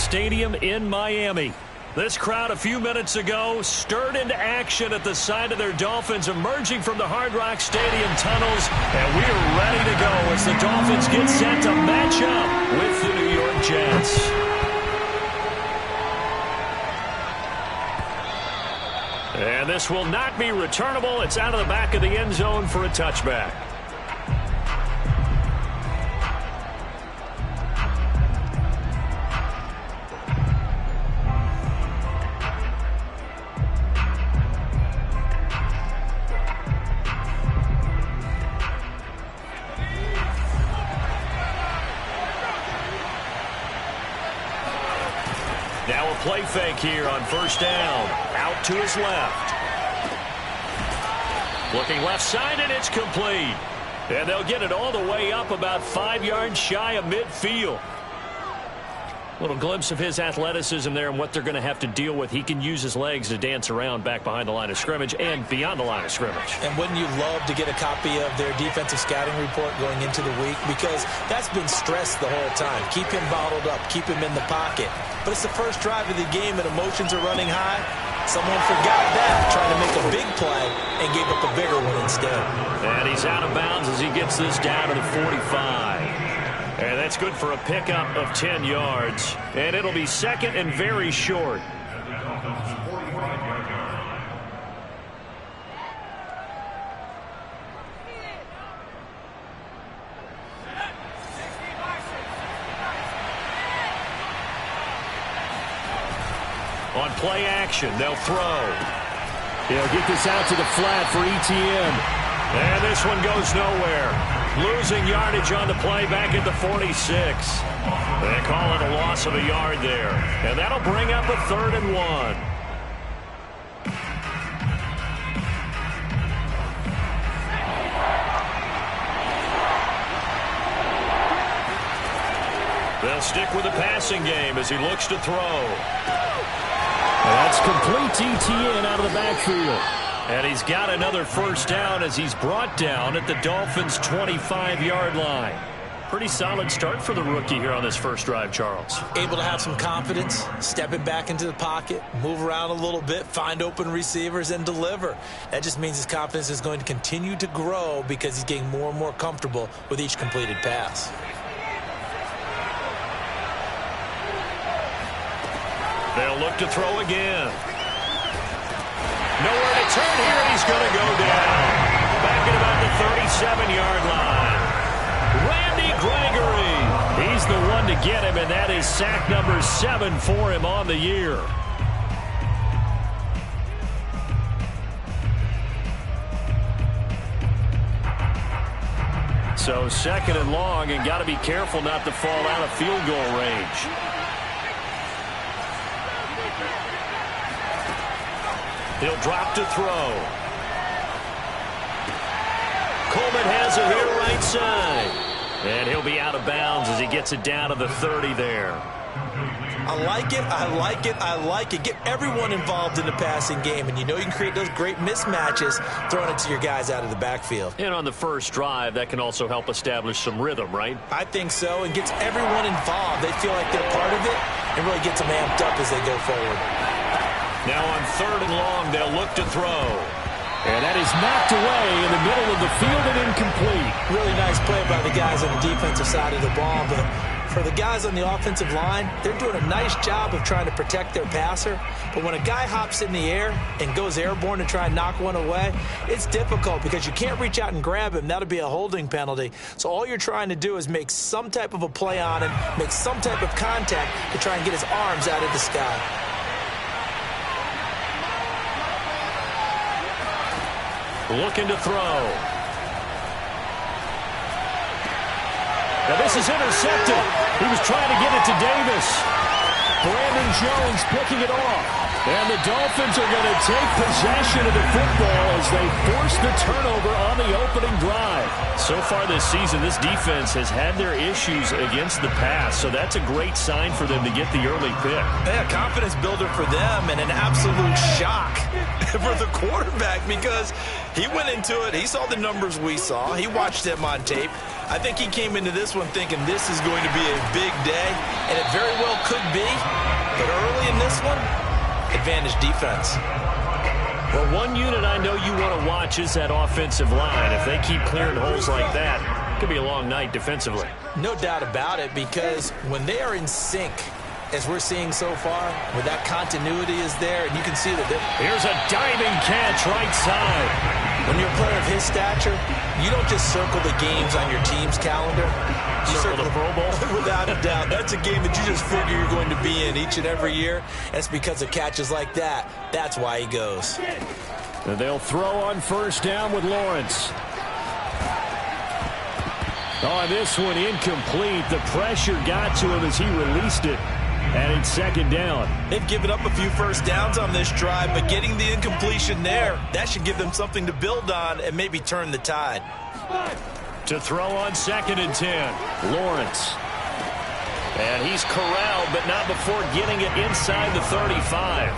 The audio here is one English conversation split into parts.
Stadium in Miami. This crowd a few minutes ago stirred into action at the side of their Dolphins emerging from the Hard Rock Stadium tunnels, and we are ready to go as the Dolphins get set to match up with the New York Jets. And this will not be returnable. It's out of the back of the end zone for a touchback. Now a play fake here on first down. Out to his left. Looking left side, and it's complete. And they'll get it all the way up about 5 yards shy of midfield. Little glimpse of his athleticism there and what they're going to have to deal with. He can use his legs to dance around back behind the line of scrimmage and beyond the line of scrimmage. And wouldn't you love to get a copy of their defensive scouting report going into the week? Because that's been stressed the whole time. Keep him bottled up. Keep him in the pocket. But it's the first drive of the game and emotions are running high. Someone forgot that, trying to make a big play and gave up a bigger one instead. And he's out of bounds as he gets this down to the 45. And that's good for a pickup of 10 yards. And it'll be second and very short. On play action, they'll throw. They'll get this out to the flat for ETN. And this one goes nowhere. Losing yardage on the play back at the 46. They call it a loss of a yard there. And that'll bring up a 3rd and 1. They'll stick with the passing game as he looks to throw. That's complete to ETN out of the backfield. And he's got another first down as he's brought down at the Dolphins' 25-yard line. Pretty solid start for the rookie here on this first drive, Charles. Able to have some confidence, stepping back into the pocket, move around a little bit, find open receivers, and deliver. That just means his confidence is going to continue to grow because he's getting more and more comfortable with each completed pass. They'll look to throw again. Nowhere to turn here, and he's going to go down. Back at about the 37-yard line. Randy Gregory. He's the one to get him, and that is sack number 7 for him on the year. So second and long, and got to be careful not to fall out of field goal range. He'll drop to throw. Coleman has it here right side. And he'll be out of bounds as he gets it down to the 30 there. I like it, I like it, I like it. Get everyone involved in the passing game, and you know you can create those great mismatches throwing it to your guys out of the backfield. And on the first drive, that can also help establish some rhythm, right? I think so, and gets everyone involved. They feel like they're part of it and really gets them amped up as they go forward. Now on 3rd and long, they'll look to throw. And that is knocked away in the middle of the field and incomplete. Really nice play by the guys on the defensive side of the ball, but for the guys on the offensive line, they're doing a nice job of trying to protect their passer. But when a guy hops in the air and goes airborne to try and knock one away, it's difficult because you can't reach out and grab him. That'll be a holding penalty. So all you're trying to do is make some type of a play on him, make some type of contact to try and get his arms out of the sky. Looking to throw. Now this is intercepted. He was trying to get it to Davis. Brandon Jones picking it off. And the Dolphins are going to take possession of the football as they force the turnover on the opening drive. So far this season, this defense has had their issues against the pass, so that's a great sign for them to get the early pick. Yeah, confidence builder for them and an absolute shock for the quarterback because he went into it. He saw the numbers we saw. He watched them on tape. I think he came into this one thinking this is going to be a big day, and it very well could be. But early in this one, advantage defense. Well, one unit I know you want to watch is that offensive line. If they keep clearing holes like that, it could be a long night defensively. No doubt about it, because when they are in sync, as we're seeing so far, where that continuity is there, and you can see that here's a diving catch right side. When you're a player of his stature, you don't just circle the games on your team's calendar. You circle the Pro Bowl? Without a doubt. That's a game that you just figure you're going to be in each and every year. And it's because of catches like that. That's why he goes. And they'll throw on first down with Lawrence. Oh, this one incomplete. The pressure got to him as he released it. And it's second down. They've given up a few first downs on this drive, but getting the incompletion there, that should give them something to build on and maybe turn the tide. To throw on 2nd and 10, Lawrence. And he's corralled, but not before getting it inside the 35.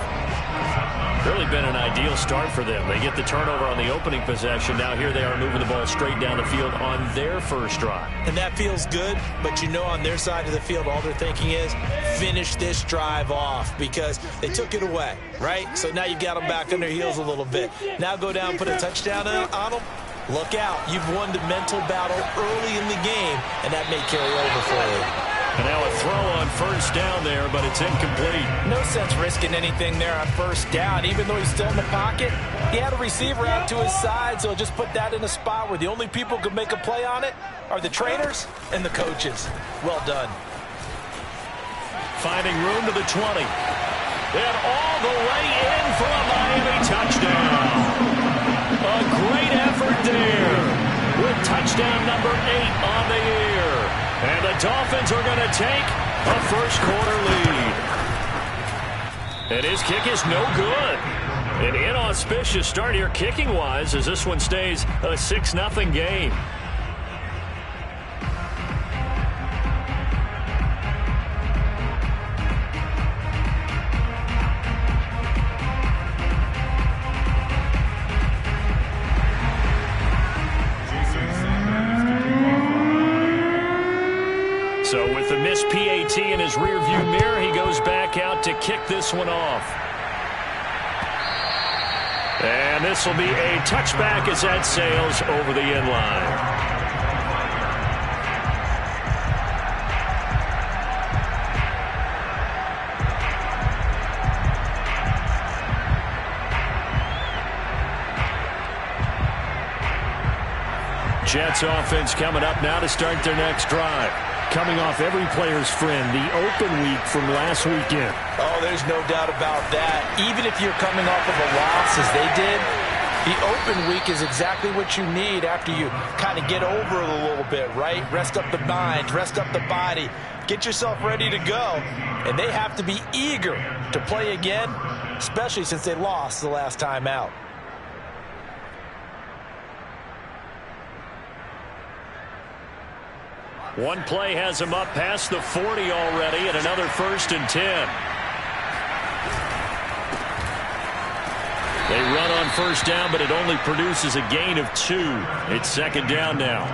Really been an ideal start for them. They get the turnover on the opening possession. Now here they are moving the ball straight down the field on their first drive. And that feels good, but you know on their side of the field all they're thinking is finish this drive off because they took it away, right? So now you got them back on their heels a little bit. Now go down, put a touchdown on them. Look out. You've won the mental battle early in the game, and that may carry over for you. And now a throw on first down there, but it's incomplete. No sense risking anything there on first down. Even though he's still in the pocket, he had a receiver out to his side, so just put that in a spot where the only people who could make a play on it are the trainers and the coaches. Well done. Finding room to the 20. And all the way in for a Miami touchdown. A great effort there with touchdown number 8 on the year. And the Dolphins are going to take a first-quarter lead. And his kick is no good. An inauspicious start here kicking-wise as this one stays a 6-0 game. So with the missed PAT in his rearview mirror, he goes back out to kick this one off. And this will be a touchback as that sails over the end line. Jets offense coming up now to start their next drive. Coming off every player's friend, the open week from last weekend. Oh, there's no doubt about that. Even if you're coming off of a loss as they did, the open week is exactly what you need after you kind of get over it a little bit, right? Rest up the mind, rest up the body, get yourself ready to go. And they have to be eager to play again, especially since they lost the last time out. One play has him up past the 40 already, and another 1st and 10. They run on first down, but it only produces a gain of 2. It's 2nd down now.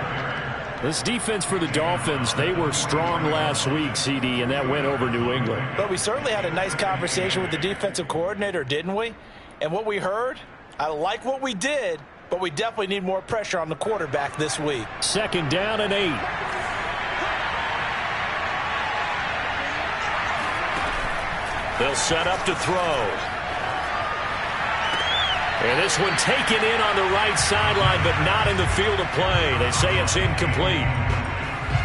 This defense for the Dolphins, they were strong last week, CD, and that went over New England. But we certainly had a nice conversation with the defensive coordinator, didn't we? And what we heard, I like what we did, but we definitely need more pressure on the quarterback this week. 2nd down and 8. They'll set up to throw. And this one taken in on the right sideline, but not in the field of play. They say it's incomplete.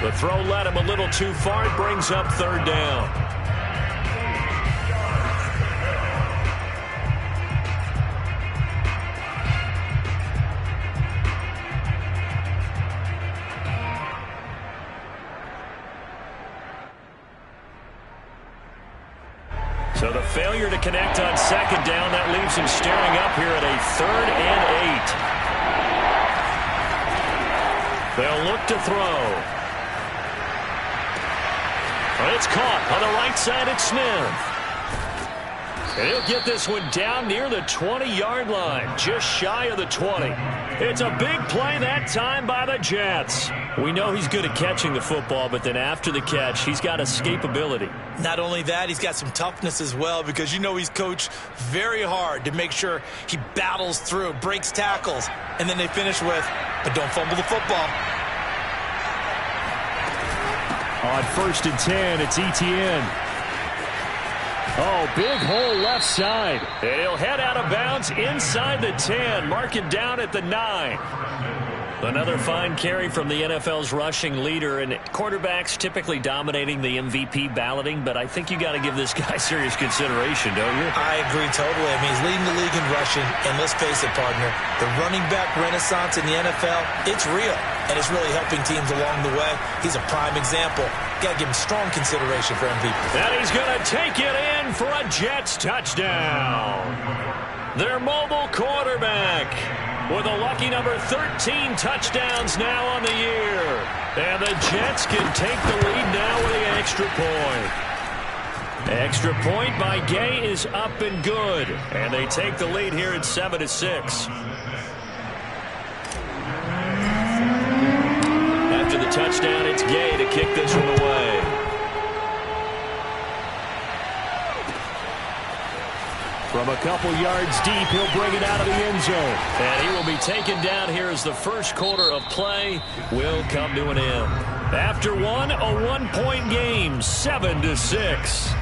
The throw led him a little too far. It brings up 3rd down. So the failure to connect on second down, that leaves him staring up here at a 3rd and 8. They'll look to throw. It's caught on the right side. It's Smith. And he'll get this one down near the 20-yard line, just shy of the 20. It's a big play that time by the Jets. We know he's good at catching the football, but then after the catch, he's got escapability. Not only that, he's got some toughness as well, because you know he's coached very hard to make sure he battles through, breaks tackles, and then they finish with, but don't fumble the football. On 1st and 10, it's Etienne. Oh, big hole left side. And he'll head out of bounds inside the 10. Mark it down at the 9. Another fine carry from the NFL's rushing leader, and quarterbacks typically dominating the MVP balloting, but I think you got to give this guy serious consideration, don't you? I agree totally. I mean, he's leading the league in rushing, and let's face it, partner, the running back renaissance in the NFL, it's real, and it's really helping teams along the way. He's a prime example. Got to give him strong consideration for MVP. And he's going to take it in for a Jets touchdown. Their mobile quarterback with a lucky number 13 touchdowns now on the year. And the Jets can take the lead now with an extra point. Extra point by Gay is up and good. And they take the lead here at 7-6. After the touchdown, it's Gay to kick this one away. From a couple yards deep, he'll bring it out of the end zone. And he will be taken down here as the first quarter of play will come to an end. After one, a 1-point game, 7-6.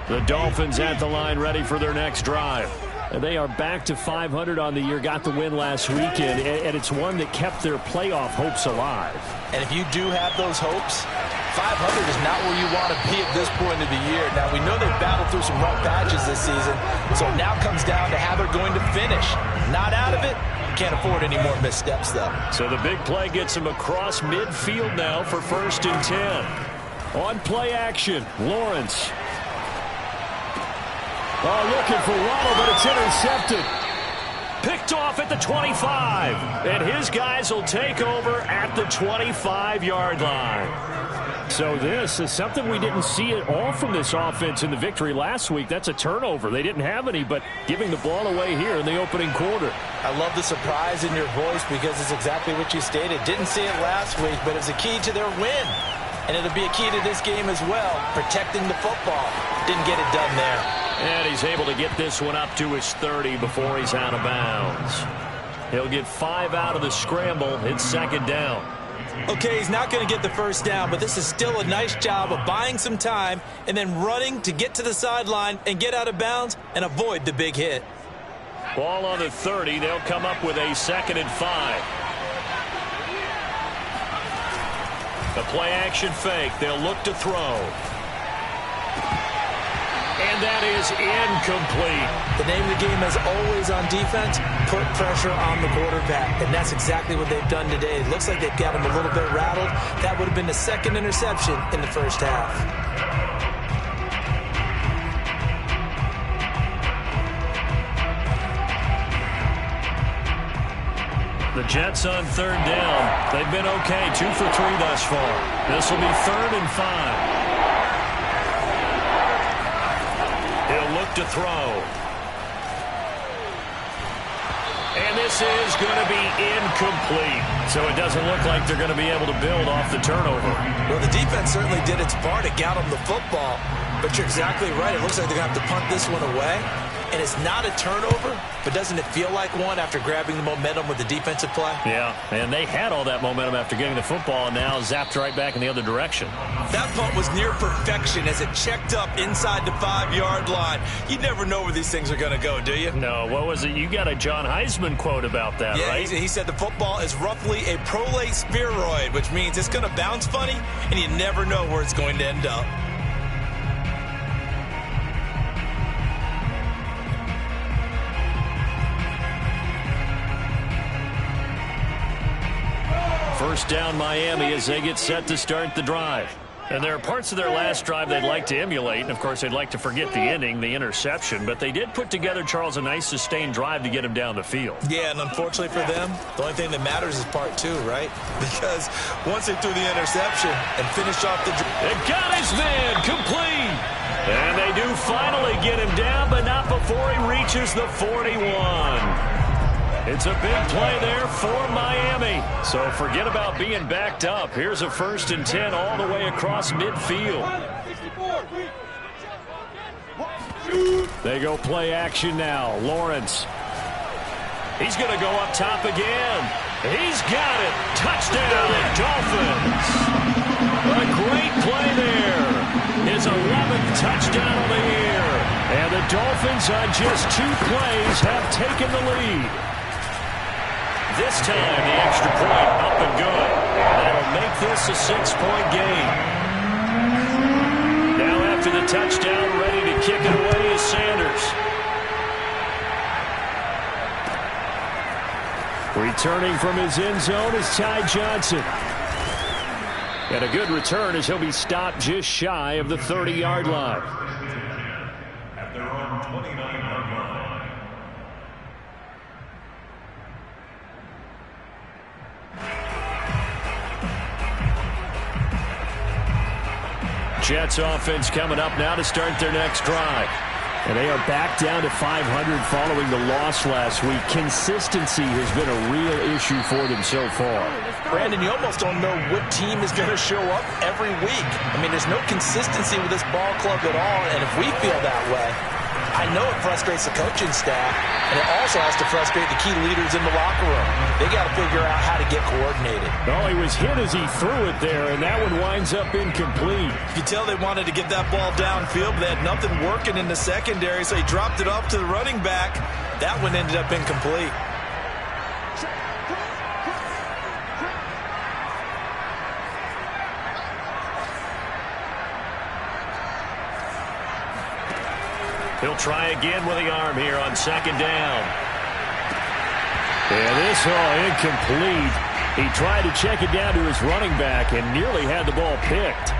The Dolphins at the line, ready for their next drive. They are back to 500 on the year, got the win last weekend, and it's one that kept their playoff hopes alive. And if you do have those hopes, 500 is not where you want to be at this point of the year. Now, we know they've battled through some rough patches this season, so it now comes down to how they're going to finish. Not out of it. Can't afford any more missteps, though. So the big play gets him across midfield now for 1st and 10. On play action, Lawrence. Oh, looking for Waddle, but it's intercepted. Picked off at the 25. And his guys will take over at the 25-yard line. So this is something we didn't see at all from this offense in the victory last week. That's a turnover. They didn't have any, but giving the ball away here in the opening quarter. I love the surprise in your voice because it's exactly what you stated. Didn't see it last week, but it's a key to their win. And it'll be a key to this game as well, protecting the football. Didn't get it done there. And he's able to get this one up to his 30 before he's out of bounds. He'll get 5 out of the scramble. It's 2nd down. Okay, he's not going to get the first down, but this is still a nice job of buying some time and then running to get to the sideline and get out of bounds and avoid the big hit. Ball on the 30. They'll come up with a 2nd and 5. The play action fake. They'll look to throw. And that is incomplete. The name of the game, as always on defense, put pressure on the quarterback. And that's exactly what they've done today. It looks like they've got him a little bit rattled. That would have been the 2nd interception in the first half. The Jets on 3rd down. They've been okay, 2 for 3 thus far. This will be 3rd and 5. He'll look to throw. And this is going to be incomplete. So it doesn't look like they're going to be able to build off the turnover. Well, the defense certainly did its part to get them the football. But you're exactly right. It looks like they're going to have to punt this one away. And it's not a turnover, but doesn't it feel like one after grabbing the momentum with the defensive play? Yeah, and they had all that momentum after getting the football and now zapped right back in the other direction. That punt was near perfection as it checked up inside the 5-yard line. You never know where these things are going to go, do you? No, what was it? You got a John Heisman quote about that, right? Yeah, he said the football is roughly a prolate spheroid, which means it's going to bounce funny, and you never know where it's going to end up. First down Miami as they get set to start the drive. And there are parts of their last drive they'd like to emulate. And, of course, they'd like to forget the ending, the interception. But they did put together, Charles, a nice sustained drive to get him down the field. Yeah, and unfortunately for them, the only thing that matters is part two, right? Because once they threw the interception and finished off the drive. They got his man complete. And they do finally get him down, but not before he reaches the 41. It's a big play there for Miami. So forget about being backed up. Here's a 1st and 10 all the way across midfield. They go play action now. Lawrence. He's going to go up top again. He's got it. Touchdown, Dolphins. A great play there. His 11th touchdown of the year. And the Dolphins on just 2 plays have taken the lead. This time, the extra point up and good. That'll make this a 6-point game. Now after the touchdown, ready to kick it away is Sanders. Returning from his end zone is Ty Johnson. And a good return as he'll be stopped just shy of the 30-yard line. At their own 29-yard line. Jets offense coming up now to start their next drive. And they are back down to 500 following the loss last week. Consistency has been a real issue for them so far. Brandon, you almost don't know what team is going to show up every week. I mean, there's no consistency with this ball club at all, and if we feel that way, I know it frustrates the coaching staff, and it also has to frustrate the key leaders in the locker room. They got to figure out how to get coordinated. Oh, he was hit as he threw it there, and that one winds up incomplete. You could tell they wanted to get that ball downfield, but they had nothing working in the secondary, so he dropped it off to the running back. That one ended up incomplete. He'll try again with the arm here on 2nd down. And this incomplete. He tried to check it down to his running back and nearly had the ball picked.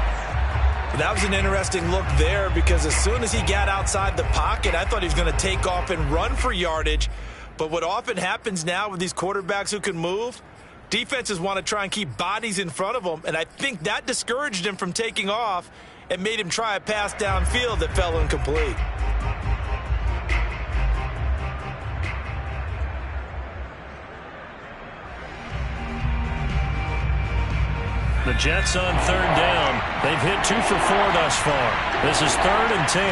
That was an interesting look there because as soon as he got outside the pocket, I thought he was going to take off and run for yardage. But what often happens now with these quarterbacks who can move, defenses want to try and keep bodies in front of them, and I think that discouraged him from taking off and made him try a pass downfield that fell incomplete. The Jets on 3rd down. They've hit 2 for 4 thus far. This is 3rd and 10.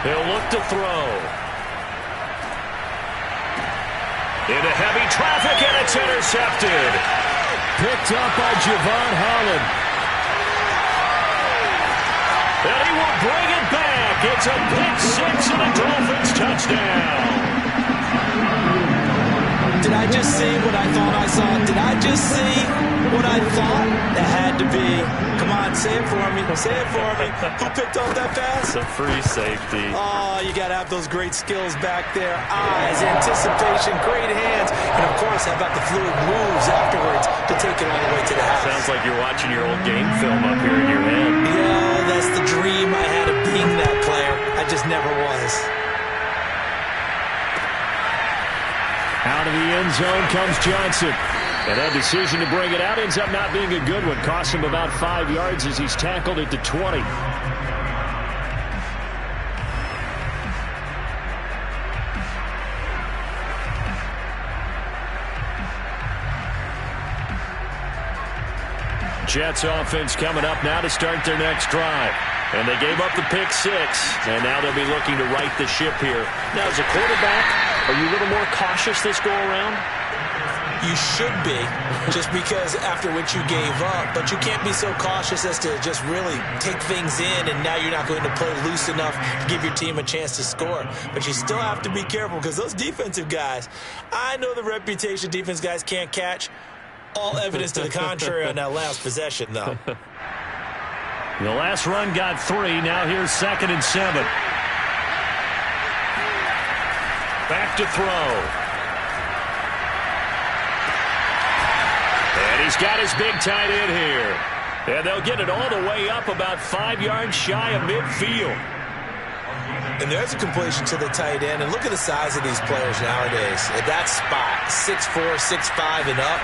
He'll look to throw. Into heavy traffic, and it's intercepted. Picked up by Javon Holland. And he will bring it back. It's a pick 6 and a Dolphins touchdown. Did I just see what I thought I saw? Did I just see what I thought? That had to be. Come on, say it for me. Say it for me. Who picked off that pass? It's a free safety. Oh, you got to have those great skills back there. Eyes, anticipation, great hands. And, of course, how about the fluid moves afterwards to take it all the way to the house? Sounds like you're watching your old game film up here in your head. Yeah, that's the dream I had of being that player. I just never was. Out of the end zone comes Johnson. And that decision to bring it out ends up not being a good one. Cost him about 5 yards as he's tackled at the 20. Jets offense coming up now to start their next drive. And they gave up the pick 6. And now they'll be looking to right the ship here. Now, as a quarterback, are you a little more cautious this go around? You should be, just because after what you gave up. But you can't be so cautious as to just really take things in, and now you're not going to play loose enough to give your team a chance to score. But you still have to be careful because those defensive guys, I know the reputation defense guys can't catch. All evidence to the contrary on that last possession, though. The last run got 3. Now here's 2nd and 7. Back to throw. he's got his big tight end here. And they'll get it all the way up about 5 yards shy of midfield. And there's a completion to the tight end. And look at the size of these players nowadays. At that spot, 6'4", 6'5", and up.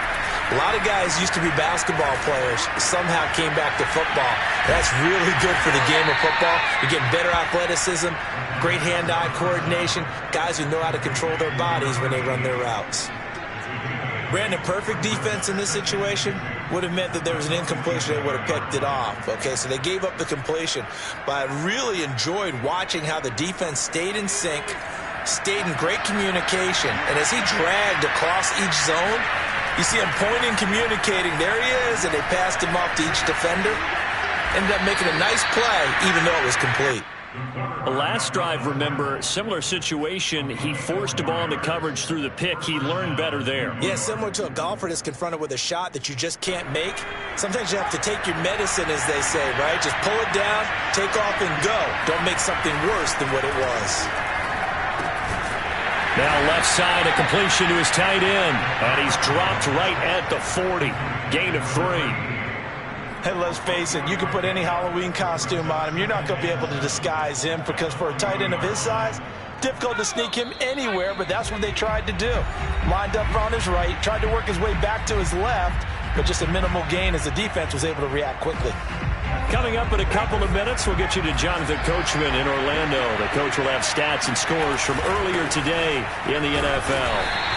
A lot of guys used to be basketball players, somehow came back to football. That's really good for the game of football. You're getting better athleticism, great hand-eye coordination, guys who know how to control their bodies when they run their routes. Brandon, perfect defense in this situation would have meant that there was an incompletion. They would have picked it off. Okay, so they gave up the completion. But I really enjoyed watching how the defense stayed in sync, stayed in great communication. And as he dragged across each zone, you see him pointing, communicating. There he is, and they passed him off to each defender. Ended up making a nice play, even though it was complete. The last drive, remember, similar situation. He forced a ball into coverage through the pick. He learned better there. Yeah, similar to a golfer that's confronted with a shot that you just can't make. Sometimes you have to take your medicine, as they say, right? Just pull it down, take off, and go. Don't make something worse than what it was. Now left side, a completion to his tight end. And he's dropped right at the 40. Gain of 3. Hey, let's face it, you can put any Halloween costume on him. You're not going to be able to disguise him because for a tight end of his size, difficult to sneak him anywhere, but that's what they tried to do. Lined up on his right, tried to work his way back to his left, but just a minimal gain as the defense was able to react quickly. Coming up in a couple of minutes, we'll get you to Jonathan Coachman in Orlando. The coach will have stats and scores from earlier today in the NFL.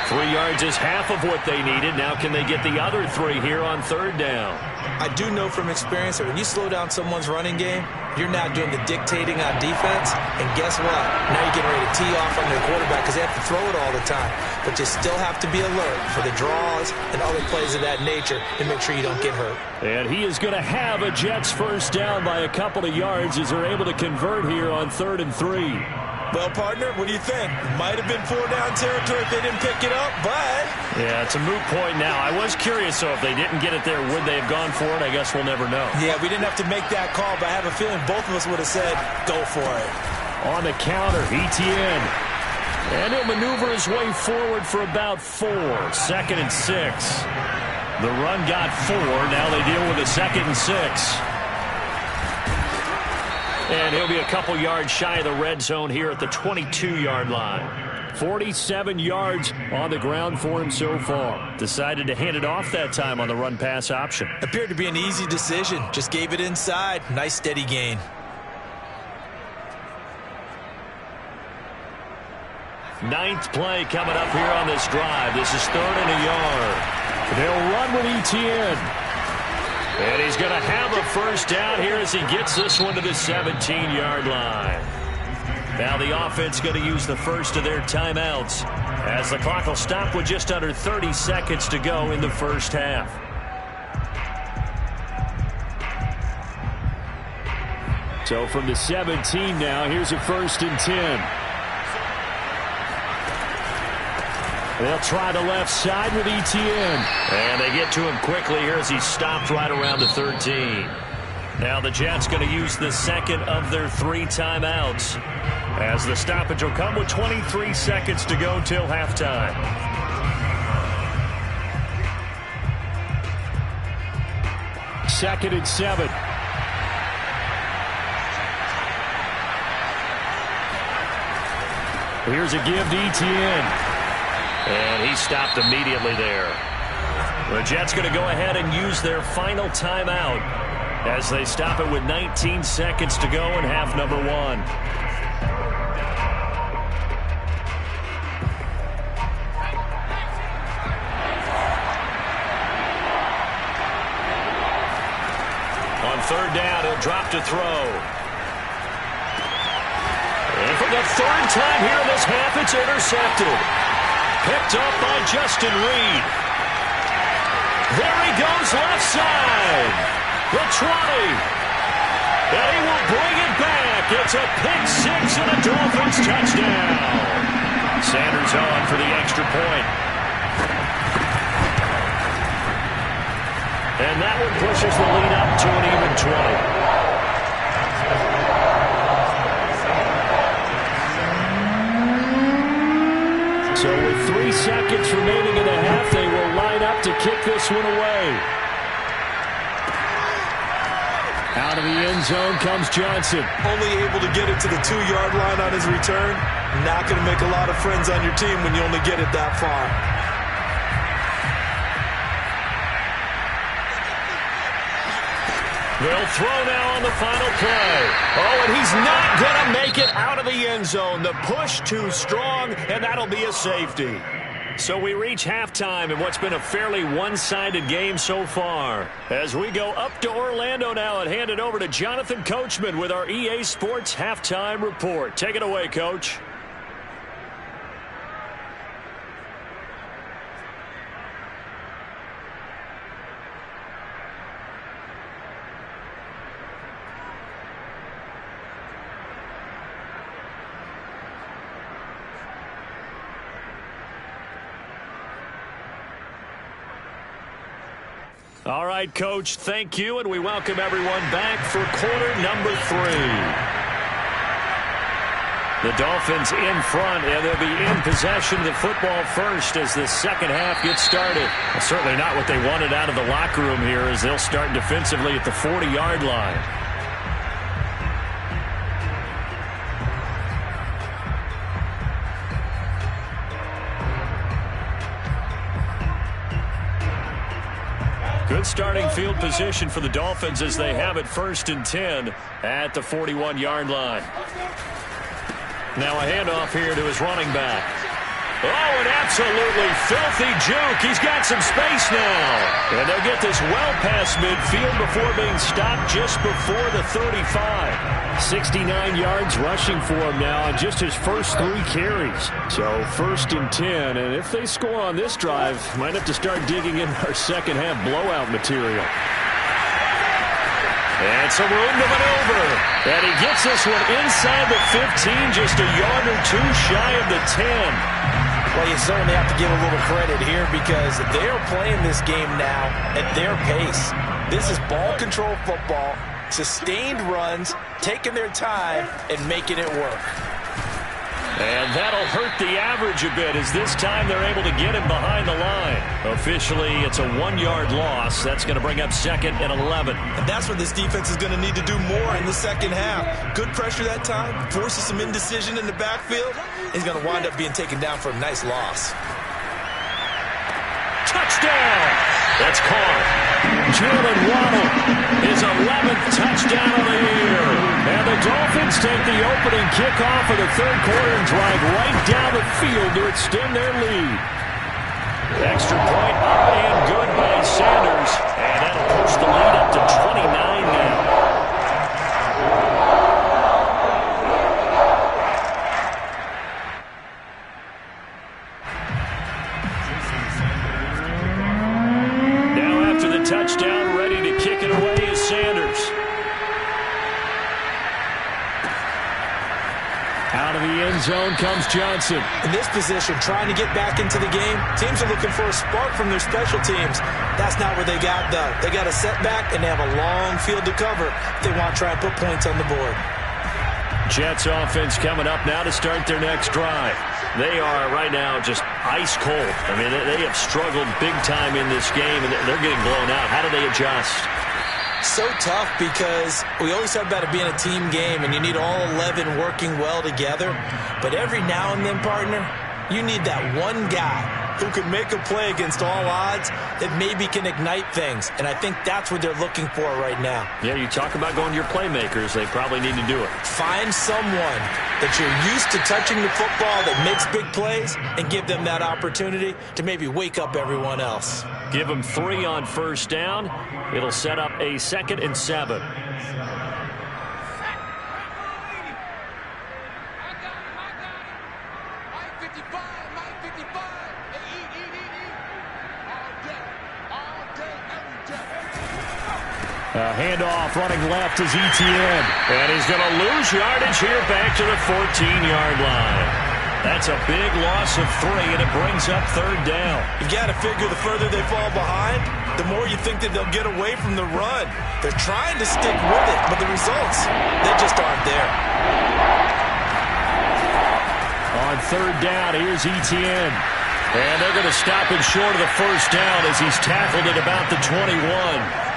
3 yards is half of what they needed. Now can they get the other 3 here on third down? I do know from experience that when you slow down someone's running game, you're now doing the dictating on defense. And guess what? Now you're getting ready to tee off on their quarterback because they have to throw it all the time. But you still have to be alert for the draws and other plays of that nature to make sure you don't get hurt. And he is going to have a Jets first down by a couple of yards as they're able to convert here on 3rd and 3. Well, partner, what do you think? Might have been 4-down territory if they didn't pick it up, but... Yeah, it's a moot point now. I was curious, though, if they didn't get it there, would they have gone for it? I guess we'll never know. Yeah, we didn't have to make that call, but I have a feeling both of us would have said, go for it. On the counter, ETN. And he'll maneuver his way forward for about 4. 2nd and 6. The run got 4. Now they deal with a 2nd and 6. And he'll be a couple yards shy of the red zone here at the 22-yard line. 47 yards on the ground for him so far. Decided to hand it off that time on the run-pass option. Appeared to be an easy decision. Just gave it inside. Nice steady gain. Ninth play coming up here on this drive. This is 3rd and a yard. They'll run with ETN. And he's going to have a first down here as he gets this one to the 17-yard line. Now the offense going to use the first of their timeouts as the clock will stop with just under 30 seconds to go in the first half. So from the 17 now, here's a 1st and 10. They'll try the left side with ETN. And they get to him quickly here as he stopped right around the 13. Now the Jets going to use the second of their 3 timeouts as the stoppage will come with 23 seconds to go till halftime. Second and 7. Here's a give to ETN. And he stopped immediately there. The Jets going to go ahead and use their final timeout as they stop it with 19 seconds to go in half number 1. On 3rd down, he'll drop to throw. And for the 3rd time here in this half, it's intercepted. Picked up by Justin Reed. There he goes left side. The 20. And he will bring it back. It's a pick 6 and a Dolphins touchdown. Sanders on for the extra point. And that one pushes the lead up to an even 20. So with 3 seconds remaining in the half, they will line up to kick this one away. Out of the end zone comes Johnson. Only able to get it to the 2-yard line on his return. Not going to make a lot of friends on your team when you only get it that far. They'll throw now on the final play. Oh, and he's not going to make it out of the end zone. The push too strong, and that'll be a safety. So we reach halftime in what's been a fairly one-sided game so far. As we go up to Orlando now and hand it over to Jonathan Coachman with our EA Sports Halftime Report. Take it away, Coach. All right, Coach, thank you, and we welcome everyone back for quarter number 3. The Dolphins in front, and they'll be in possession of the football first as the second half gets started. Well, certainly not what they wanted out of the locker room here as they'll start defensively at the 40-yard line. Good starting field position for the Dolphins as they have it 1st and 10 at the 41-yard line. Now a handoff here to his running back. Oh, an absolutely filthy juke. He's got some space now. And they'll get this well past midfield before being stopped just before the 35. 69 yards rushing for him now on just his first 3 carries. So 1st and 10. And if they score on this drive, might have to start digging in our second half blowout material. And some room to maneuver. And he gets this one inside the 15, just a yard or 2 shy of the 10. Well, you certainly have to give a little credit here because they are playing this game now at their pace. This is ball control football, sustained runs, taking their time, and making it work. And that'll hurt the average a bit as this time they're able to get him behind the line. Officially, it's a 1-yard loss. That's going to bring up 2nd and 11. And that's what this defense is going to need to do more in the second half. Good pressure that time, forces some indecision in the backfield. He's going to wind up being taken down for a nice loss. Touchdown! That's caught. Jalen Waddle, his 11th touchdown of the year. And the Dolphins take the opening kickoff of the 3rd quarter and drive right down the field to extend their lead. Extra point up and good by Sanders. And that'll push the lead up to 29 now. Touchdown, ready to kick it away is Sanders. Out of the end zone comes Johnson. In this position, trying to get back into the game, teams are looking for a spark from their special teams. That's not what they got, though. They got a setback, and they have a long field to cover if they want to try and put points on the board. Jets offense coming up now to start their next drive. They are right now just ice cold. I mean, they have struggled big time in this game, and they're getting blown out. How do they adjust? So tough because we always talk about it being a team game, and you need all 11 working well together. But every now and then, partner, you need that one guy who can make a play against all odds that maybe can ignite things. And I think that's what they're looking for right now. Yeah, you talk about going to your playmakers. They probably need to do it. Find someone that you're used to touching the football that makes big plays and give them that opportunity to maybe wake up everyone else. Give them 3 on 1st down. It'll set up a 2nd and 7. Handoff running left is Etienne. And he's going to lose yardage here back to the 14-yard line. That's a big loss of 3, and it brings up 3rd down. You've got to figure the further they fall behind, the more you think that they'll get away from the run. They're trying to stick with it, but the results, they just aren't there. On On third down, here's Etienne. And they're going to stop him short of the first down as he's tackled at about the 21.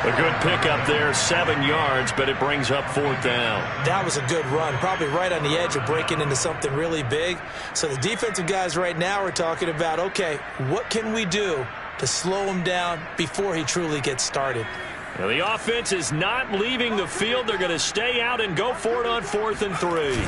A good pickup there, 7 yards, but it brings up fourth down. That was a good run, probably right on the edge of breaking into something really big. So the defensive guys right now are talking about, okay, what can we do to slow him down before he truly gets started? Now the offense is not leaving the field. They're going to stay out and go for it on 4th and 3.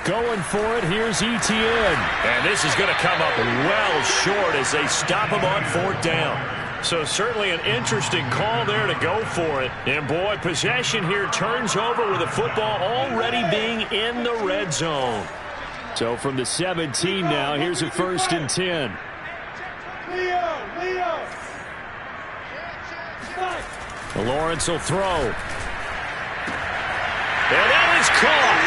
Going for it, here's Etienne. And this is going to come up well short as they stop him on 4th down. So certainly an interesting call there to go for it. And boy, possession here turns over with the football already being in the red zone. So from the 17 now, here's a 1st and 10. Lawrence will throw. And that is caught.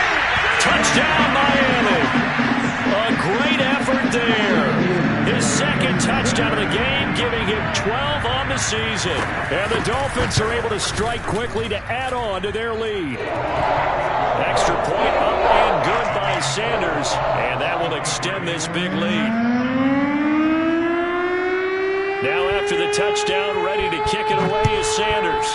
Touchdown, Miami. A great effort there. His second touchdown of the game, giving him 12 on the season. And the Dolphins are able to strike quickly to add on to their lead. Extra point up and good by Sanders. And that will extend this big lead. Now after the touchdown, ready to kick it away is Sanders.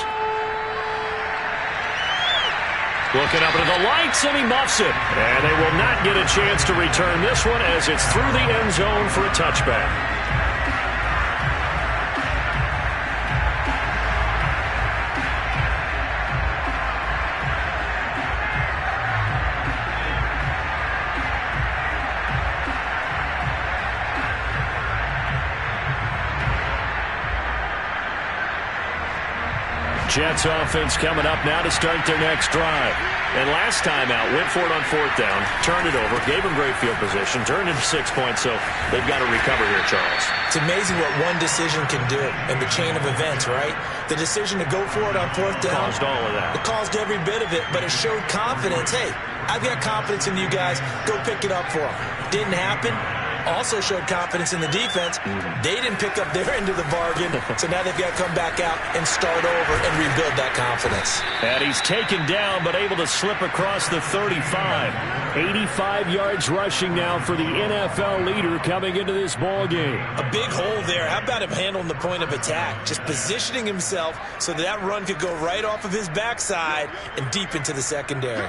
Looking up into the lights, and he muffs it. And they will not get a chance to return this one as it's through the end zone for a touchback. Jets offense coming up now to start their next drive. And last time out, went for it on 4th down, turned it over, gave them great field position, turned into 6 points, so they've got to recover here, Charles. It's amazing what one decision can do in the chain of events, right? The decision to go for it on 4th down. Caused all of that. It caused every bit of it, but it showed confidence. Hey, I've got confidence in you guys. Go pick it up for them. Didn't happen. Also showed confidence in the defense. They didn't pick up their end of the bargain, so now they've got to come back out and start over and rebuild that confidence. And he's taken down, but able to slip across the 35. 85 yards rushing now for the NFL leader coming into this ball game. A big hole there. How about him handling the point of attack? Just positioning himself so that run could go right off of his backside and deep into the secondary.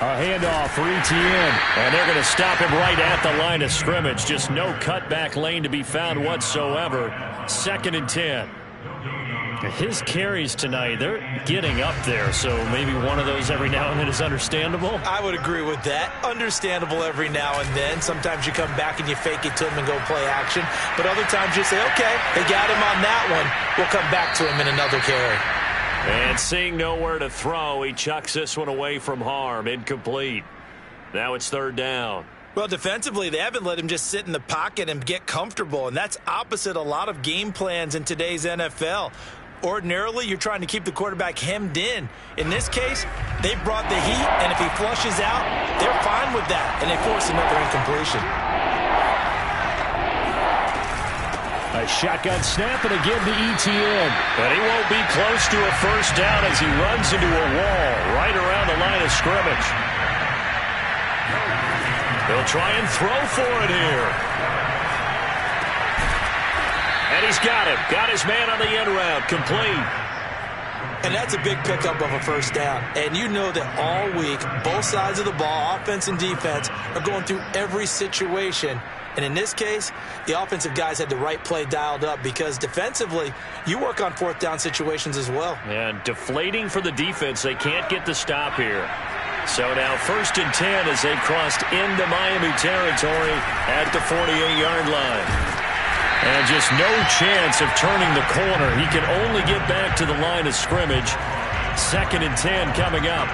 A handoff for Etienne. And they're going to stop him right at the line of scrimmage. Just no cutback lane to be found whatsoever. 2nd and 10. His carries tonight, they're getting up there. So maybe one of those every now and then is understandable. I would agree with that. Understandable every now and then. Sometimes you come back and you fake it to him and go play action. But other times you say, okay, they got him on that one. We'll come back to him in another carry. And seeing nowhere to throw, he chucks this one away from harm. Incomplete. Now it's 3rd down. Well, defensively, they haven't let him just sit in the pocket and get comfortable, and that's opposite a lot of game plans in today's NFL. Ordinarily, you're trying to keep the quarterback hemmed in. In this case, they brought the heat, and if he flushes out, they're fine with that, and they force another incompletion. A shotgun snap and again to Etienne. But he won't be close to a first down as he runs into a wall right around the line of scrimmage. He'll try and throw for it here. And he's got him. Got his man on the end route. Complete. And that's a big pickup of a first down. And you know that all week, both sides of the ball, offense and defense, are going through every situation. And in this case, the offensive guys had the right play dialed up because defensively, you work on 4th down situations as well. And deflating for the defense. They can't get the stop here. So now 1st and 10 as they crossed into Miami territory at the 48-yard line. And just no chance of turning the corner. He can only get back to the line of scrimmage. 2nd and 10 coming up.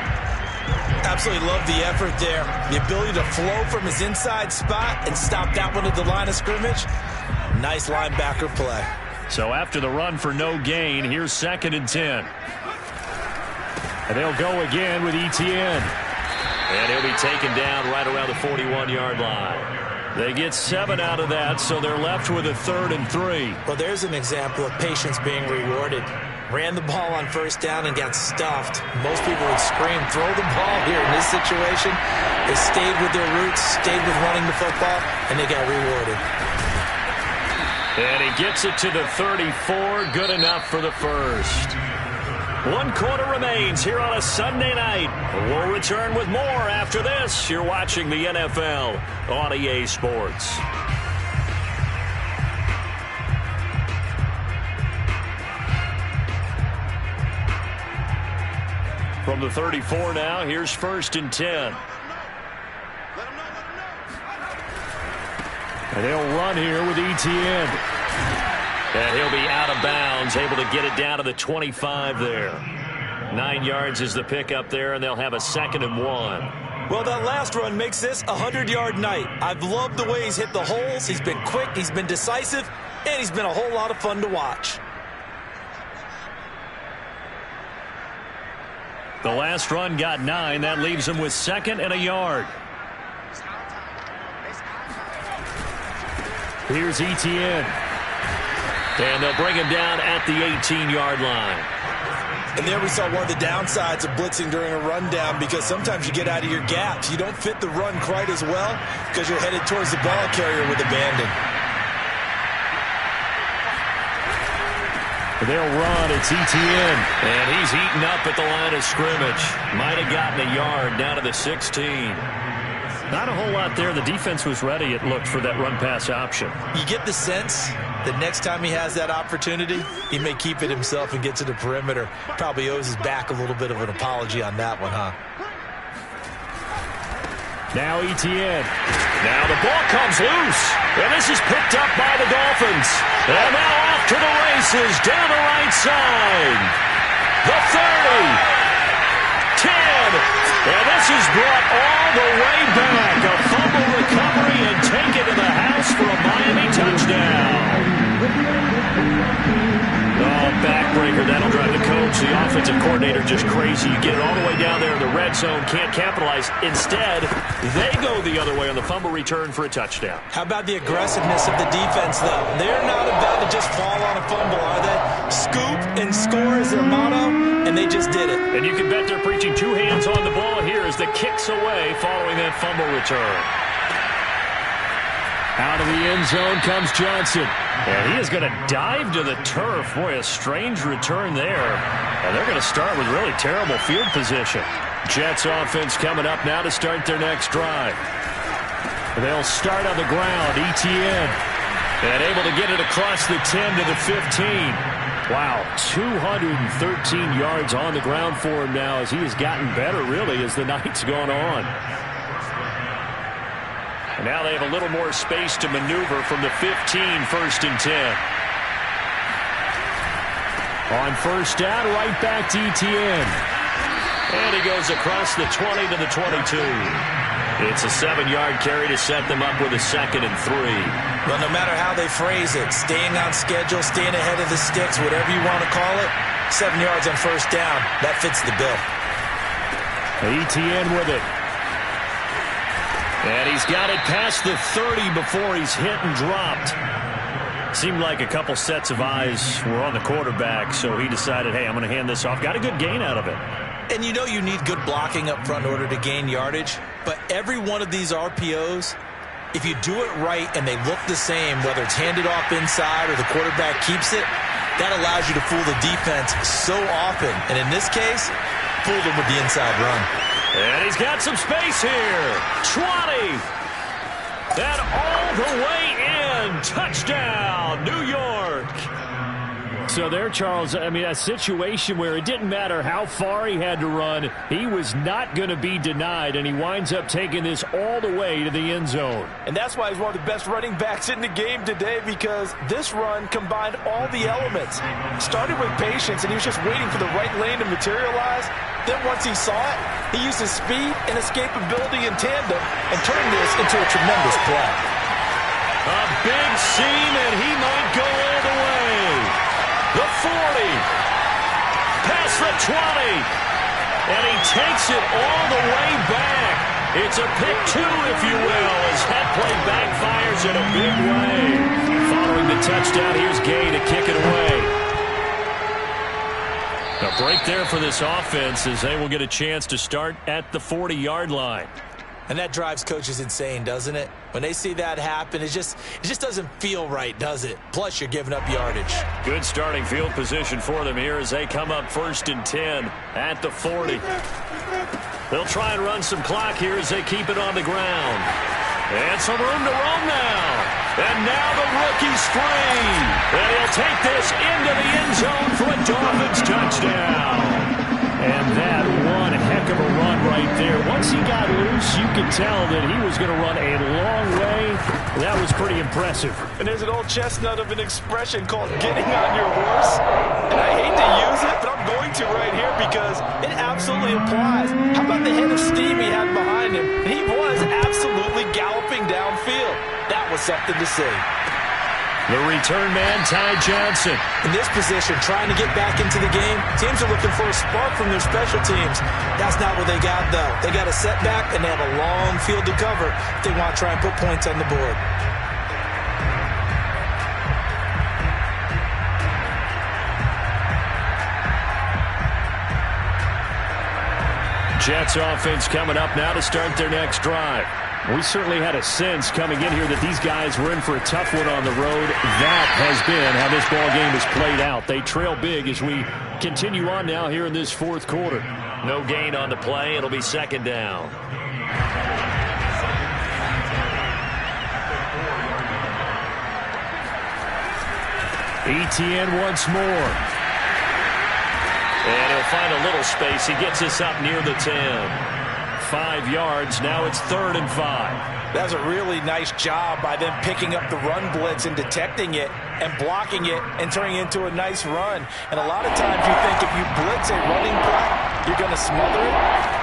Absolutely love the effort there. The ability to flow from his inside spot and stop that one at the line of scrimmage. Nice linebacker play. So after the run for no gain, here's 2nd and 10. And they'll go again with Etienne. And he'll be taken down right around the 41-yard line. They get 7 out of that, so they're left with a 3rd and 3. Well, there's an example of patience being rewarded. ran the ball on first down and got stuffed. Most people would scream, throw the ball here. In this situation, they stayed with their roots, stayed with running the football, and they got rewarded. And he gets it to the 34. Good enough for the first. 1 quarter remains here on a Sunday night. We'll return with more after this. You're watching the NFL on EA Sports. From the 34 now, here's 1st and 10. And they'll run here with Etienne. And he'll be out of bounds, able to get it down to the 25 there. 9 yards is the pickup there, and they'll have a 2nd and 1. Well, that last run makes this a 100-yard night. I've loved the way he's hit the holes. He's been quick, he's been decisive, and he's been a whole lot of fun to watch. The last run got 9. That leaves him with 2nd and a yard. Here's Etienne. And they'll bring him down at the 18-yard line. And there we saw one of the downsides of blitzing during a rundown, because sometimes you get out of your gaps. You don't fit the run quite as well because you're headed towards the ball carrier with abandon. They'll run. It's Etienne. And he's eaten up at the line of scrimmage. Might have gotten a yard down to the 16. Not a whole lot there. The defense was ready, it looked, for that run-pass option. You get the sense that next time he has that opportunity, he may keep it himself and get to the perimeter. Probably owes his back a little bit of an apology on that one, huh? Now Etienne. Now the ball comes loose. And this is picked up by the Dolphins. And now off to the races down the right side. The 30. 10. And this is brought all the way back. A fumble recovery and taken to the house for a Miami touchdown. Oh, backbreaker. That'll drive the coach, the offensive coordinator, just crazy. You get it all the way down there in the red zone, can't capitalize. Instead, they go the other way on the fumble return for a touchdown. How about the aggressiveness of the defense, though? They're not about to just fall on a fumble, are they? Scoop and score is their motto, and they just did it. And you can bet they're preaching 2 hands on the ball here as the kick's away following that fumble return. Out of the end zone comes Johnson. And he is going to dive to the turf. Boy, a strange return there. And they're going to start with really terrible field position. Jets offense coming up now to start their next drive. They'll start on the ground. Etienne. And able to get it across the 10 to the 15. Wow, 213 yards on the ground for him now as he has gotten better, really, as the night's gone on. And now they have a little more space to maneuver from the 15, 1st and 10. On first down, right back to Etienne. And he goes across the 20 to the 22. It's a 7-yard carry to set them up with a 2nd and 3. Well, no matter how they phrase it, staying on schedule, staying ahead of the sticks, whatever you want to call it, 7 yards on first down, that fits the bill. Etienne with it. And he's got it past the 30 before he's hit and dropped. Seemed like a couple sets of eyes were on the quarterback, so he decided, hey, I'm going to hand this off. Got a good gain out of it. And you know you need good blocking up front in order to gain yardage, but every one of these RPOs, if you do it right and they look the same, whether it's handed off inside or the quarterback keeps it, that allows you to fool the defense so often. And in this case, fooled them with the inside run. And he's got some space here. 20. And all the way in. Touchdown, New York. So there, Charles, I mean, a situation where it didn't matter how far he had to run. He was not going to be denied, and he winds up taking this all the way to the end zone. And that's why he's one of the best running backs in the game today, because this run combined all the elements. Started with patience, and he was just waiting for the right lane to materialize. Then once he saw it, he used his speed and escapability in tandem and turned this into a tremendous play. A big seam, and he might go all the way. The 40, past the 20, and he takes it all the way back. It's a pick 2, if you will, as that play backfires in a big way. Following the touchdown, here's Gay to kick it away. A break there for this offense as they will get a chance to start at the 40-yard line. And that drives coaches insane, doesn't it? When they see that happen, it just doesn't feel right, does it? Plus, you're giving up yardage. Good starting field position for them here as they come up 1st and 10 at the 40. They'll try and run some clock here as they keep it on the ground. And some room to roam now. And now the rookie's free. And he'll take this into the end zone for a Dolphins touchdown. And that one heck of a run right there. Once he got loose, you could tell that he was going to run a long way. That was pretty impressive. And there's an old chestnut of an expression called getting on your horse. And I hate to use it, but I'm going to right here because it absolutely applies. How about the head of steam he had behind him? And he was absolutely galloping downfield. That was something to see. The return man, Ty Johnson. In this position, trying to get back into the game, teams are looking for a spark from their special teams. That's not what they got, though. They got a setback, and they have a long field to cover if they want to try and put points on the board. Jets offense coming up now to start their next drive. We certainly had a sense coming in here that these guys were in for a tough one on the road. That has been how this ball game has played out. They trail big as we continue on now here in this fourth quarter. No gain on the play. It'll be 2nd down. Etienne once more. And he'll find a little space. He gets us up near the 10. 5 yards. Now it's 3rd and 5. That's a really nice job by them picking up the run blitz and detecting it and blocking it and turning it into a nice run. And a lot of times you think if you blitz a running play, you're going to smother it.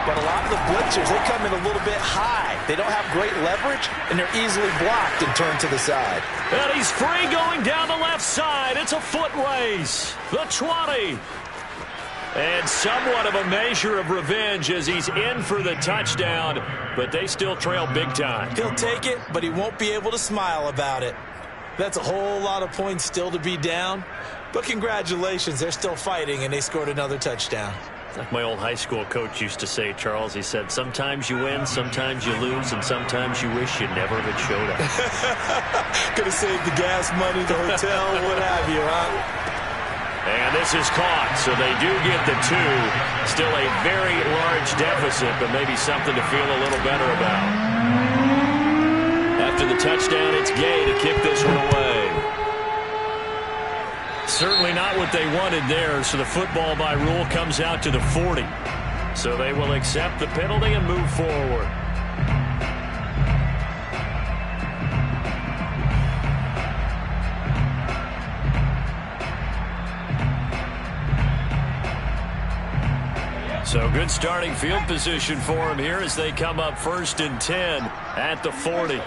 But a lot of the blitzers, they come in a little bit high. They don't have great leverage, and they're easily blocked and turned to the side. And he's free going down the left side. It's a foot race. The 20. And somewhat of a measure of revenge as he's in for the touchdown, but they still trail big time. He'll take it, but he won't be able to smile about it. That's a whole lot of points still to be down, but congratulations, they're still fighting, and they scored another touchdown. Like my old high school coach used to say, Charles, he said, sometimes you win, sometimes you lose, and sometimes you wish you never had showed up. Could have saved the gas money, the hotel, what have you, huh? And this is caught, so they do get the 2. Still a very large deficit, but maybe something to feel a little better about. After the touchdown, it's Gay to kick this one away. Certainly not what they wanted there, so the football by rule comes out to the 40. So they will accept the penalty and move forward. So good starting field position for him here as they come up 1st and 10 at the 40.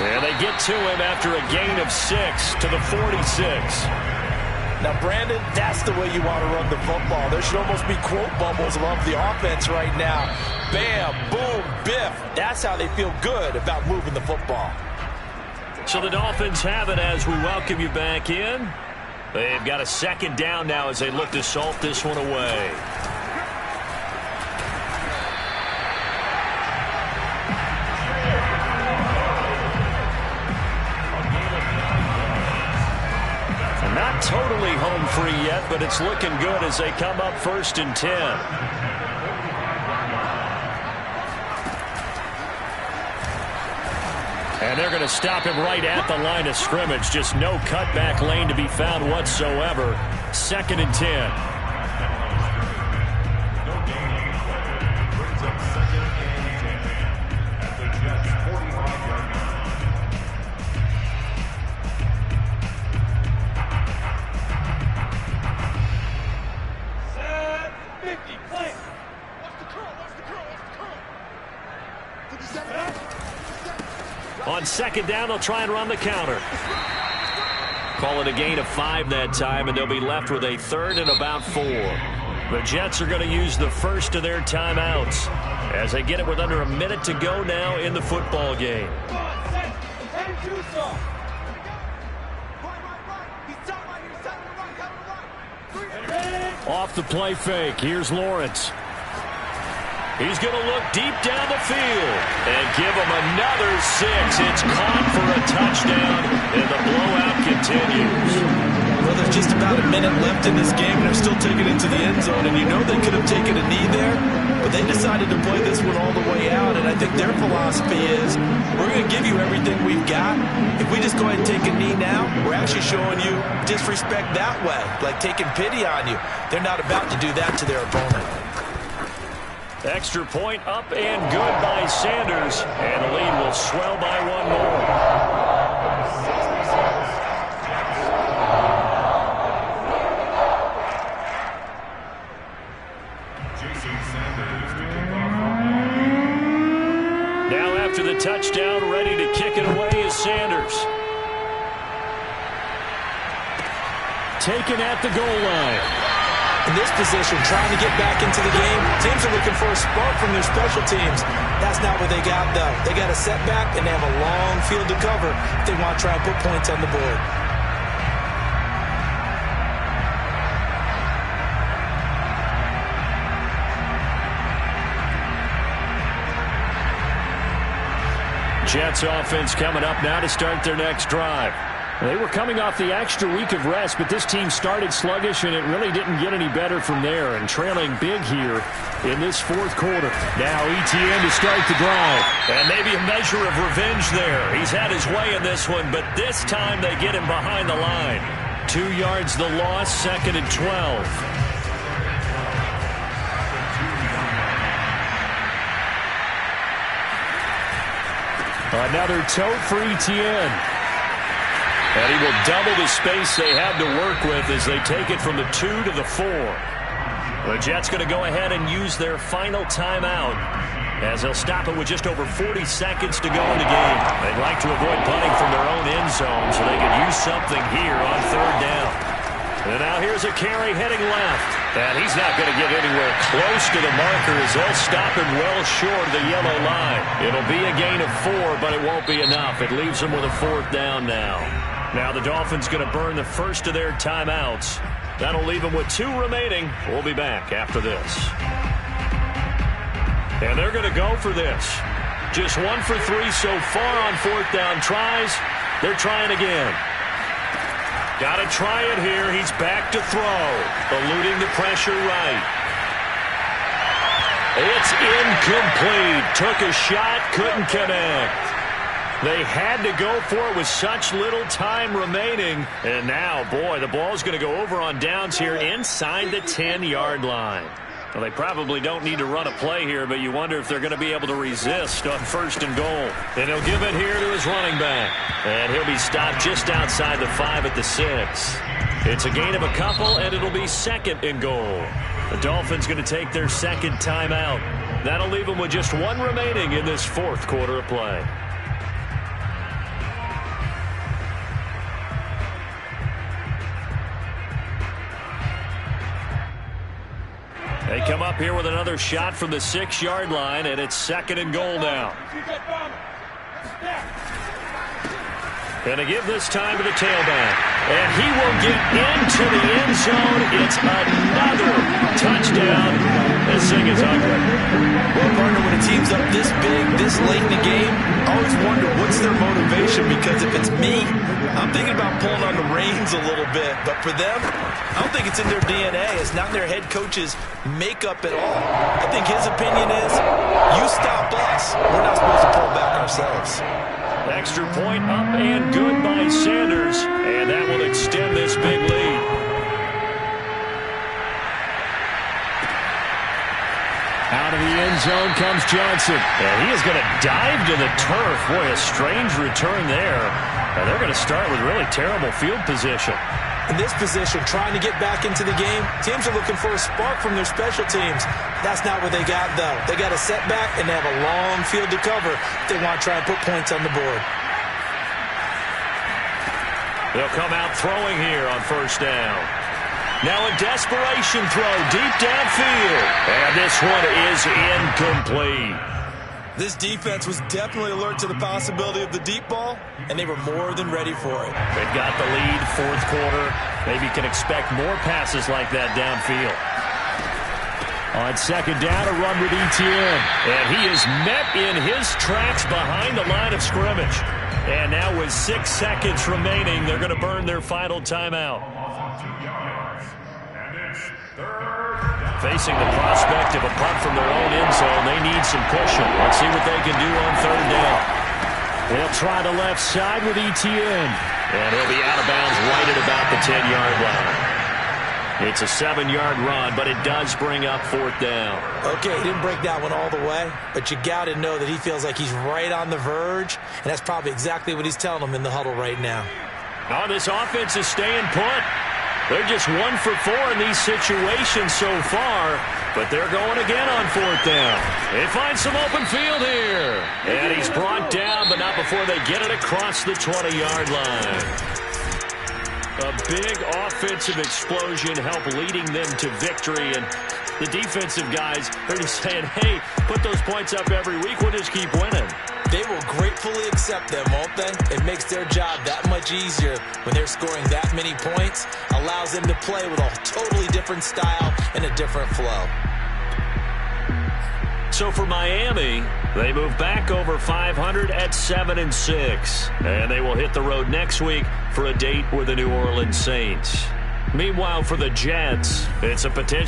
And they get to him after a gain of 6 to the 46. Now, Brandon, that's the way you want to run the football. There should almost be quote bubbles above the offense right now. Bam, boom, biff. That's how they feel good about moving the football. So the Dolphins have it as we welcome you back in. They've got a 2nd down now as they look to salt this one away. And not totally home free yet, but it's looking good as they come up 1st and 10. And they're going to stop him right at the line of scrimmage. Just no cutback lane to be found whatsoever. 2nd and 10. Brings up 2nd and 10 at the Jets' 45-yard line. Set 50, play. Watch the curl, watch the curl, watch the curl. 57. On 2nd down, they'll try and run the counter. Call it a gain of 5 that time, and they'll be left with a 3rd and about 4. The Jets are going to use the first of their timeouts as they get it with under a minute to go now in the football game. Set, and 2 stop. Off the play fake, here's Lawrence. He's going to look deep down the field and give him another 6. It's caught for a touchdown, and the blowout continues. Well, there's just about a minute left in this game, and they're still taking it to the end zone. And you know they could have taken a knee there, but they decided to play this one all the way out. And I think their philosophy is, we're going to give you everything we've got. If we just go ahead and take a knee now, we're actually showing you disrespect that way, like taking pity on you. They're not about to do that to their opponent. Extra point up and good by Sanders, and the lead will swell by one more. Now after the touchdown, ready to kick it away is Sanders. Taken at the goal line. In this position, trying to get back into the game, teams are looking for a spark from their special teams. That's not what they got, though. They got a setback, and they have a long field to cover if they want to try and put points on the board. Jets offense coming up now to start their next drive. They were coming off the extra week of rest, but this team started sluggish, and it really didn't get any better from there, and trailing big here in this fourth quarter. Now ETN to start the drive. And maybe a measure of revenge there. He's had his way in this one, but this time they get him behind the line. 2 yards the loss, 2nd and 12. Another tote for ETN. And he will double the space they have to work with as they take it from the 2 to the 4. The Jets going to go ahead and use their final timeout as they'll stop it with just over 40 seconds to go in the game. They'd like to avoid punting from their own end zone so they could use something here on 3rd down. And now here's a carry heading left. And he's not going to get anywhere close to the marker as they'll stop him well short of the yellow line. It'll be a gain of 4, but it won't be enough. It leaves them with a 4th down now. Now the Dolphins going to burn the first of their timeouts. That'll leave them with 2 remaining. We'll be back after this. And they're going to go for this. Just 1 for 3 so far on 4th down tries. They're trying again. Got to try it here. He's back to throw. Eluding the pressure right. It's incomplete. Took a shot, couldn't connect. They had to go for it with such little time remaining. And now, boy, the ball's going to go over on downs here inside the 10-yard line. Well, they probably don't need to run a play here, but you wonder if they're going to be able to resist on 1st and goal. And he'll give it here to his running back. And he'll be stopped just outside the 5 at the 6. It's a gain of a couple, and it'll be 2nd and goal. The Dolphins going to take their 2nd timeout. That'll leave them with just 1 remaining in this 4th quarter of play. They come up here with another shot from the 6-yard line, and it's 2nd and goal now. And they give this time to the tailback. And he will get into the end zone. It's another touchdown. This thing is ugly. Well, partner, when a team's up this big, this late in the game, I always wonder what's their motivation, because if it's me, I'm thinking about pulling on the reins a little bit. But for them, I don't think it's in their DNA. It's not in their head coach's makeup at all. I think his opinion is, you stop us. We're not supposed to pull back ourselves. Extra point up and good by Sanders, and that will extend this big lead. Out of the end zone comes Johnson. And he is going to dive to the turf. Boy, a strange return there. And they're going to start with really terrible field position. In this position, trying to get back into the game, teams are looking for a spark from their special teams. That's not what they got, though. They got a setback, and they have a long field to cover if they want to try and put points on the board. They'll come out throwing here on 1st down. Now a desperation throw deep downfield. And this one is incomplete. This defense was definitely alert to the possibility of the deep ball, and they were more than ready for it. They've got the lead, 4th quarter. Maybe can expect more passes like that downfield. On second down, a run with Etienne. And he is met in his tracks behind the line of scrimmage. And now with 6 seconds remaining, they're going to burn their final timeout. Facing the prospect of a punt from their own end zone, they need some cushion. Let's see what they can do on third down. They'll try the left side with Etienne. And he'll be out of bounds right at about the 10-yard line. It's a 7-yard run, but it does bring up fourth down. Okay, he didn't break that one all the way, but you got to know that he feels like he's right on the verge, and that's probably exactly what he's telling them in the huddle right now. Oh, this offense is staying put. They're just 1 for 4 in these situations so far, but they're going again on fourth down. They find some open field here. And he's brought down, but not before they get it across the 20-yard line. A big offensive explosion helped leading them to victory, and the defensive guys are just saying, hey, put those points up every week, we'll just keep winning. They will gratefully accept them, won't they? It makes their job that much easier when they're scoring that many points. Allows them to play with a totally different style and a different flow. So for Miami, they move back over 500 at 7-6. And they will hit the road next week for a date with the New Orleans Saints. Meanwhile, for the Jets, it's a potential